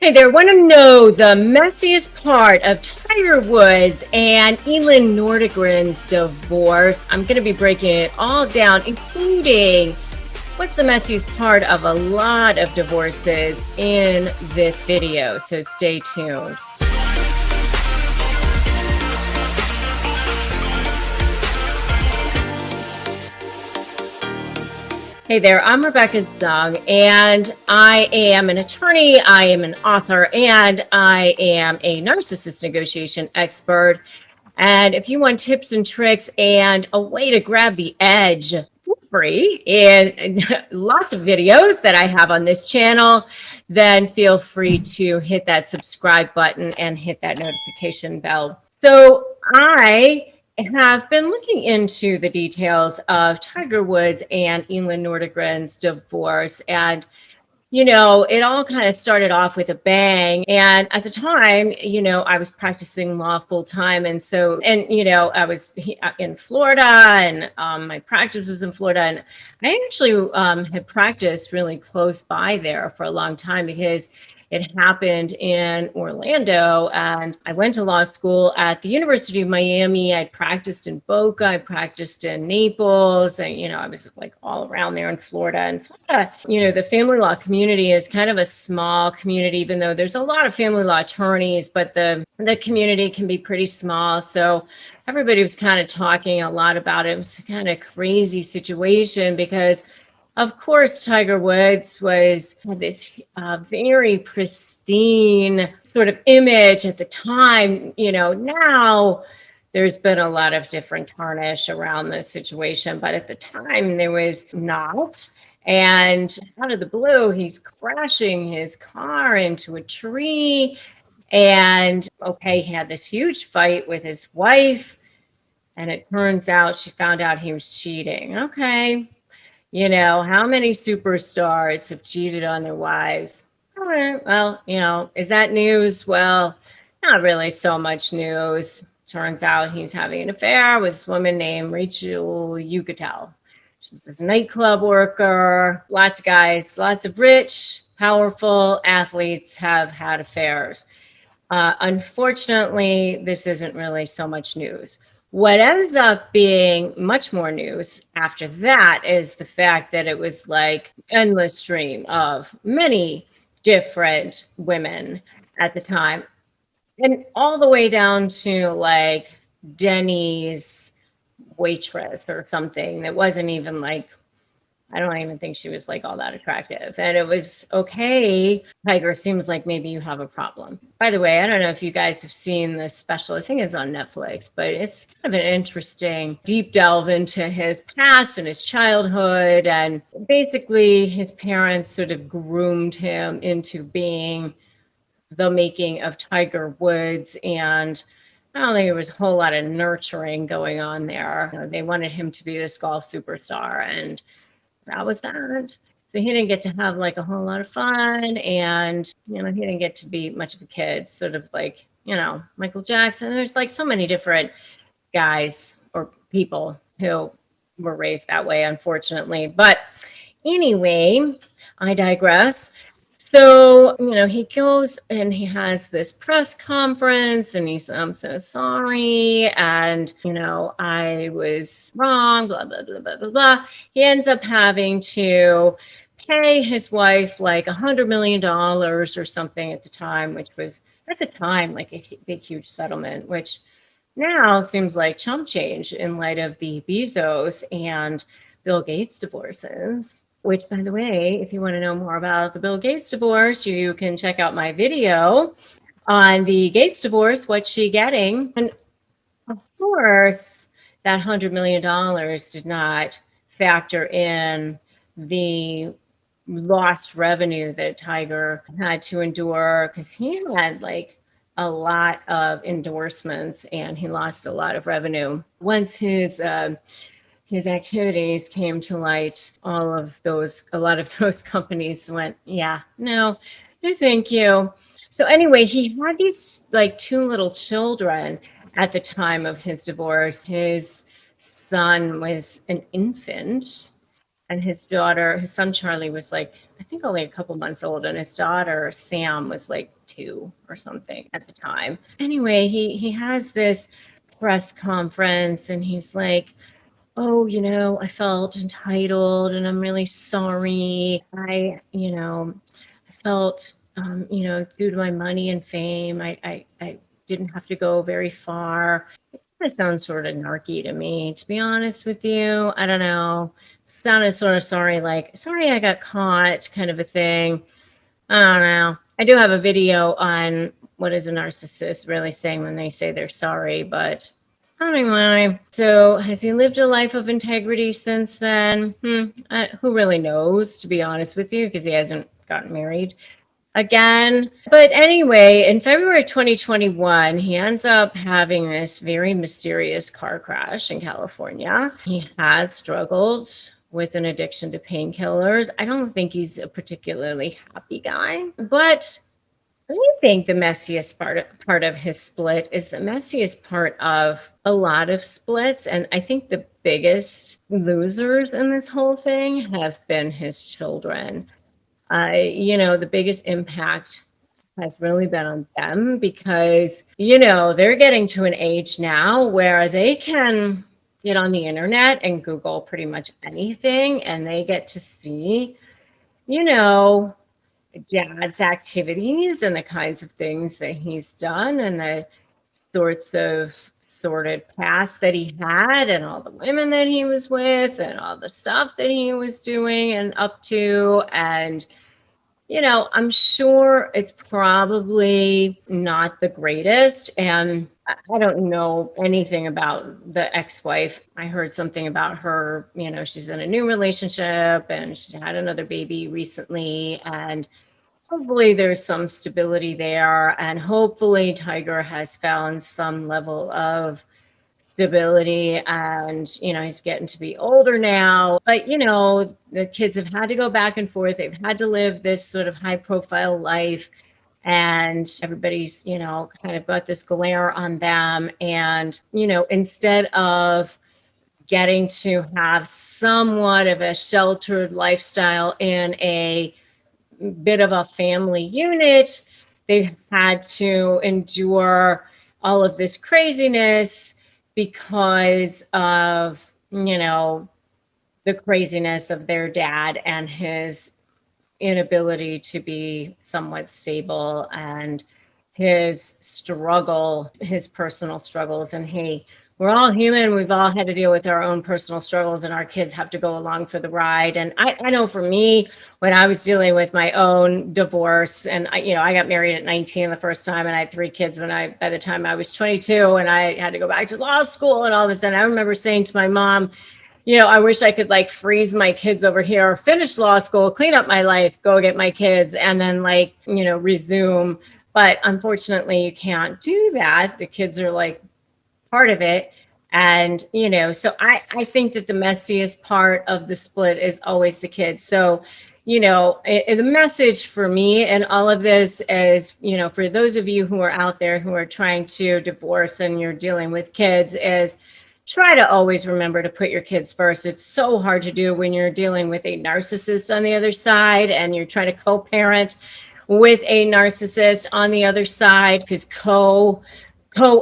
Hey there, want to know the messiest part of Tiger Woods and Elin Nordegren's divorce? I'm going to be breaking it all down, including what's the messiest part of a lot of divorces in this video. So stay tuned. Hey there, I'm Rebecca Zung, and I am an attorney, I am an author, and I am a narcissist negotiation expert. And if you want tips and tricks and a way to grab the edge for free in lots of videos that I have on this channel, then feel free to hit that subscribe button and hit that notification bell. So I have been looking into the details of Tiger Woods and Elin Nordegren's divorce. And, it all kind of started off with a bang. And at the time, I was practicing law full time. And so, I was in Florida and my practice was in Florida. And I actually had practiced really close by there for a long time because it happened in Orlando, and I went to law school at the University of Miami. I practiced in Boca, I practiced in Naples, and I was like all around there in Florida. And Florida, the family law community is kind of a small community, even though there's a lot of family law attorneys, but the community can be pretty small. So everybody was kind of talking a lot about it. It was kind of crazy situation because of course, Tiger Woods had this very pristine sort of image at the time. Now there's been a lot of different tarnish around the situation, but at the time there was not. And out of the blue, he's crashing his car into a tree. And he had this huge fight with his wife. And it turns out she found out he was cheating. Okay. How many superstars have cheated on their wives? All right, well, is that news? Well, not really so much news. Turns out he's having an affair with this woman named Rachel Yucatel. She's a nightclub worker. Lots of guys, lots of rich, powerful athletes have had affairs. Unfortunately, this isn't really so much news. What ends up being much more news after that is the fact that it was like endless stream of many different women at the time, and all the way down to like Denny's waitress or something that wasn't even like, I don't even think she was like all that attractive. And it was okay. Tiger, seems like maybe you have a problem. By the way, I don't know if you guys have seen this special. I think it's on Netflix, but it's kind of an interesting deep delve into his past and his childhood. And basically his parents sort of groomed him into being the making of Tiger Woods. And I don't think there was a whole lot of nurturing going on there. They wanted him to be this golf superstar, and that was that. So he didn't get to have like a whole lot of fun, and he didn't get to be much of a kid, sort of like Michael Jackson. There's like so many different guys or people who were raised that way, unfortunately. But anyway, I digress. So, he goes and he has this press conference and he's, I'm so sorry. And, I was wrong, blah, blah, blah, blah, blah, blah. He ends up having to pay his wife like $100 million or something at the time, which was at the time like a big, huge settlement, which now seems like chump change in light of the Bezos and Bill Gates divorces. Which, by the way, if you want to know more about the Bill Gates divorce, you can check out my video on the Gates divorce, what's she getting? And of course, that $100 million did not factor in the lost revenue that Tiger had to endure, because he had like a lot of endorsements and he lost a lot of revenue. Once his activities came to light, a lot of those companies went, yeah, no, thank you. So anyway, he had these like two little children at the time of his divorce. His son was an infant And his daughter, his son Charlie was like, I think only a couple months old, and his daughter Sam was like 2 or something at the time. Anyway, he has this press conference and he's like, oh, I felt entitled and I'm really sorry. I felt, due to my money and fame, I didn't have to go very far. That sounds sort of narky to me, to be honest with you. I don't know. Sounded sort of sorry, like, sorry I got caught, kind of a thing. I don't know. I do have a video on what is a narcissist really saying when they say they're sorry, but anyway. So has he lived a life of integrity since then? Who really knows, to be honest with you, because he hasn't gotten married again. But anyway, in February 2021, he ends up having this very mysterious car crash in California. He has struggled with an addiction to painkillers. I don't think he's a particularly happy guy, but I think the messiest part of his split is the messiest part of a lot of splits. And I think the biggest losers in this whole thing have been his children. The biggest impact has really been on them because, they're getting to an age now where they can get on the internet and Google pretty much anything and they get to see, dad's activities and the kinds of things that he's done and the sorts of sordid past that he had and all the women that he was with and all the stuff that he was doing and up to. And I'm sure it's probably not the greatest. And I don't know anything about the ex-wife. I heard something about her, she's in a new relationship and she had another baby recently. And hopefully there's some stability there. And hopefully Tiger has found some level of stability and he's getting to be older now, but the kids have had to go back and forth. They've had to live this sort of high profile life and everybody's kind of got this glare on them. And instead of getting to have somewhat of a sheltered lifestyle in a bit of a family unit, they've had to endure all of this craziness because of, the craziness of their dad and his inability to be somewhat stable and his struggle, his personal struggles. And hey, we're all human. We've all had to deal with our own personal struggles and our kids have to go along for the ride. And I know for me, when I was dealing with my own divorce and I got married at 19 the first time and I had 3 kids by the time I was 22 and I had to go back to law school and all this. And I remember saying to my mom, I wish I could like freeze my kids over here, finish law school, clean up my life, go get my kids, and then resume. But unfortunately, you can't do that. The kids are like part of it. And, so I think that the messiest part of the split is always the kids. So, the message for me and all of this is, for those of you who are out there who are trying to divorce and you're dealing with kids is, try to always remember to put your kids first. It's so hard to do when you're dealing with a narcissist on the other side and you're trying to co-parent with a narcissist on the other side, because co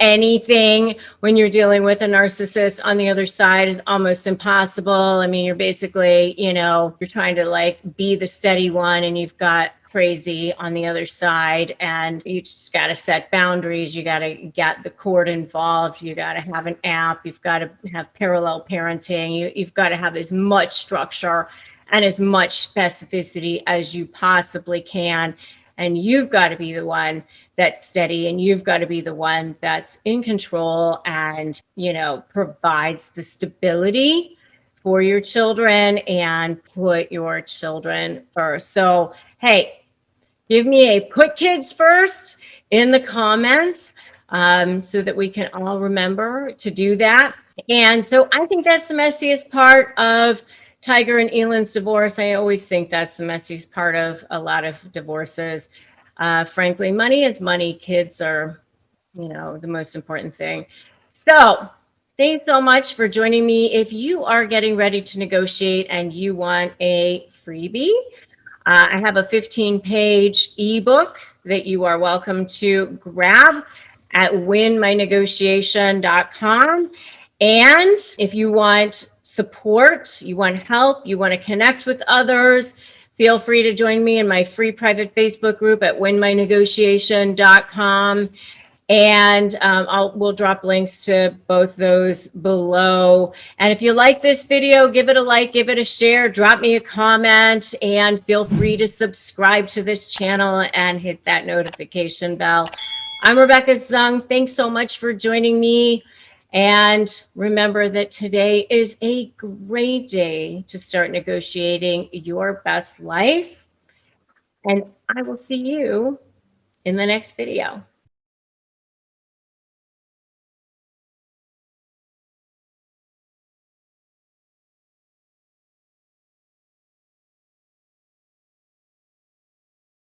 anything when you're dealing with a narcissist on the other side is almost impossible. I mean, you're basically, you're trying to like be the steady one and you've got crazy on the other side, and you just got to set boundaries. You got to get the court involved. You got to have an app. You've got to have parallel parenting. You've got to have as much structure and as much specificity as you possibly can. And you've got to be the one that's steady, and you've got to be the one that's in control and, provides the stability for your children and put your children first. So, hey, give me a put kids first in the comments so that we can all remember to do that. And so I think that's the messiest part of Tiger and Elin's divorce. I always think that's the messiest part of a lot of divorces. Frankly, money is money. Kids are, the most important thing. So Thanks so much for joining me. If you are getting ready to negotiate and you want a freebie, I have a 15-page ebook that you are welcome to grab at winmynegotiation.com. And if you want support, you want help, you want to connect with others, feel free to join me in my free private Facebook group at winmynegotiation.com. And we'll drop links to both those below. And if you like this video, give it a like, give it a share, drop me a comment, and feel free to subscribe to this channel and hit that notification bell. I'm Rebecca Zung. Thanks so much for joining me. And remember that today is a great day to start negotiating your best life. And I will see you in the next video.